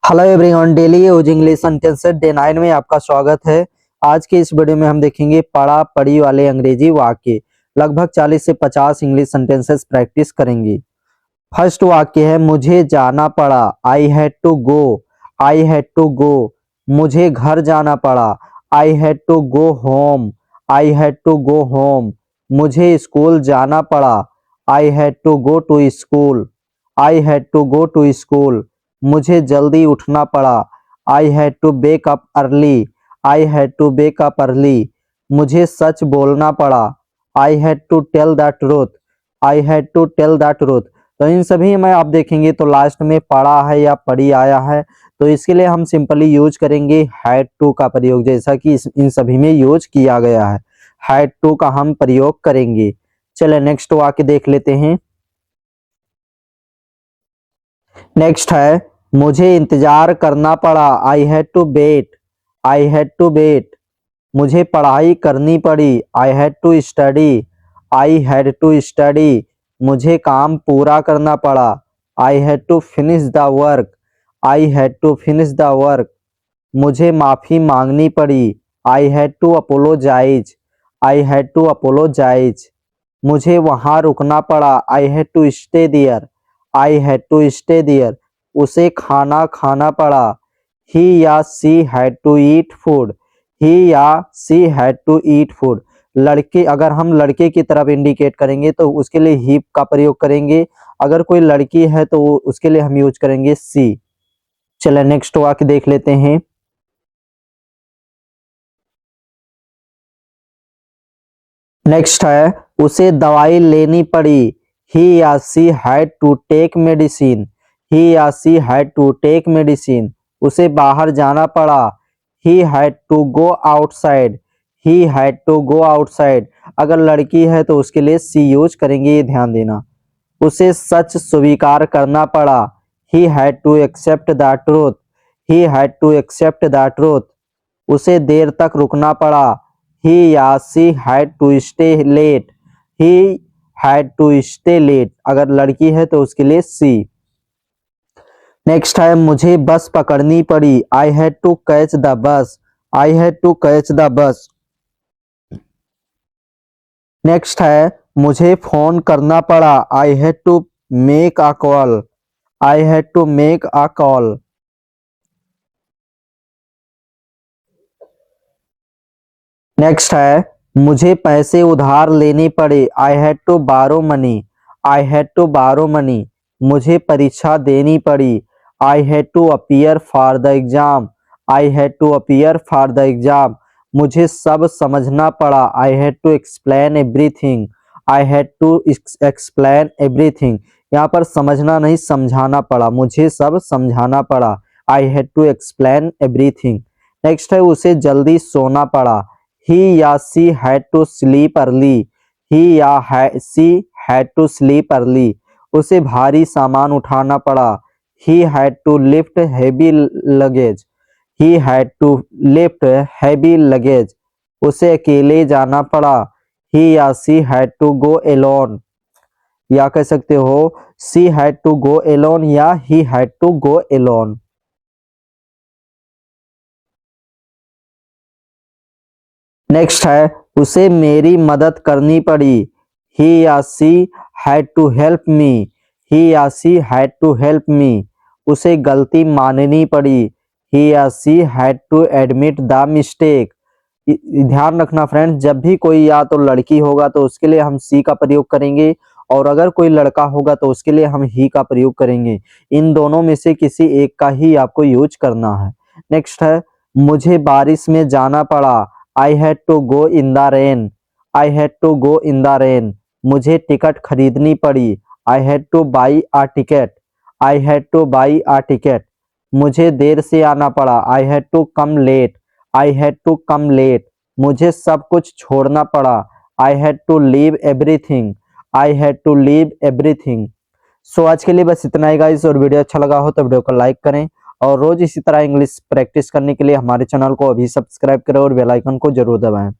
Hello everyone, daily use English sentences day 9 में आपका स्वागत है। आज के इस वीडियो में हम देखेंगे पढ़ा पढ़ी वाले अंग्रेजी वाक्य। लगभग 40 से 50 इंग्लिश सेंटेंसेस प्रैक्टिस करेंगे। फर्स्ट वाक्य है मुझे जाना पड़ा, I had to go. I had to go. मुझे घर जाना पड़ा, I had to go home. I had to go home. मुझे स्कूल जाना पड़ा, I had to go to school. I had to go to school. मुझे जल्दी उठना पड़ा, I had to wake up early. I had to wake up early. मुझे सच बोलना पड़ा, I had to tell the truth. I had to tell the truth. तो इन सभी में आप देखेंगे तो लास्ट में पढ़ा है या पढ़ी आया है, तो इसके लिए हम सिंपली यूज करेंगे हैड टू का प्रयोग, जैसा कि इन सभी में यूज किया गया है। हैड टू का हम प्रयोग करेंगे। चले नेक्स्ट वाक्य देख लेते हैं। नेक्स्ट है मुझे इंतजार करना पड़ा, I had to wait. I had to wait. मुझे पढ़ाई करनी पड़ी, I had to study. I had to study. मुझे काम पूरा करना पड़ा, I had to finish the work. I had to finish the work. मुझे माफी मांगनी पड़ी, I had to apologise. I had to apologise. मुझे वहां रुकना पड़ा, I had to stay there. I had to stay there. उसे खाना खाना पड़ा, ही या she had to eat food. He या she had to eat food. लड़के, अगर हम लड़के की तरफ इंडिकेट करेंगे तो उसके लिए ही का प्रयोग करेंगे। अगर कोई लड़की है तो उसके लिए हम यूज करेंगे सी। चलिए नेक्स्ट वाक्य देख लेते हैं। नेक्स्ट है उसे दवाई लेनी पड़ी, ही या she had to take medicine. He या she had to take medicine. उसे बाहर जाना पड़ा, he had to go outside. He had to go outside. अगर लड़की है तो उसके लिए सी यूज करेंगे, ये ध्यान देना। उसे सच स्वीकार करना पड़ा, he had to accept the truth. He had to accept the truth. उसे देर तक रुकना पड़ा, ही या she had to stay late. He had to stay late. अगर लड़की है तो उसके लिए सी। नेक्स्ट है मुझे बस पकड़नी पड़ी, I had to catch the bus. I had to catch the bus. Next है मुझे फोन करना पड़ा, I had to make a call. I had to make a call. Next है मुझे पैसे उधार लेने पड़े, I had to borrow money. I had to borrow money. मुझे परीक्षा देनी पड़ी, I had to appear for the exam. I had to appear for the exam. मुझे सब समझना पड़ा, I had to explain everything. I had to explain everything. यहाँ पर समझना नहीं, समझाना पड़ा। मुझे सब समझाना पड़ा, I had to explain everything. Next है उसे जल्दी सोना पड़ा, ही या she had to sleep early. He या she had to sleep early. उसे भारी सामान उठाना पड़ा, he had to lift heavy luggage. He had to lift heavy luggage. उसे अकेले जाना पड़ा, ही या she had to go alone. या कह सकते हो she had to go alone या he had to go alone. Next है उसे मेरी मदद करनी पड़ी, ही या she had to help me. He या she had to help me. उसे गलती माननी पड़ी, ही या she had to admit the mistake. ध्यान रखना फ्रेंड्स, जब भी कोई या तो लड़की होगा तो उसके लिए हम सी का प्रयोग करेंगे, और अगर कोई लड़का होगा तो उसके लिए हम ही का प्रयोग करेंगे। इन दोनों में से किसी एक का ही आपको यूज करना है। नेक्स्ट है मुझे बारिश में जाना पड़ा, I had to go in the rain. I had to go in the rain. मुझे टिकट खरीदनी पड़ी, I had to buy a ticket. I had to buy a ticket. मुझे देर से आना पड़ा, I had to come late. I had to come late. मुझे सब कुछ छोड़ना पड़ा, I had to leave everything. I had to leave everything. So आज के लिए बस इतना ही गाइस, और वीडियो अच्छा लगा हो तो वीडियो को लाइक करें, और रोज इसी तरह इंग्लिश प्रैक्टिस करने के लिए हमारे चैनल को अभी सब्सक्राइब करें और बेल आइकन को जरूर दबाएं।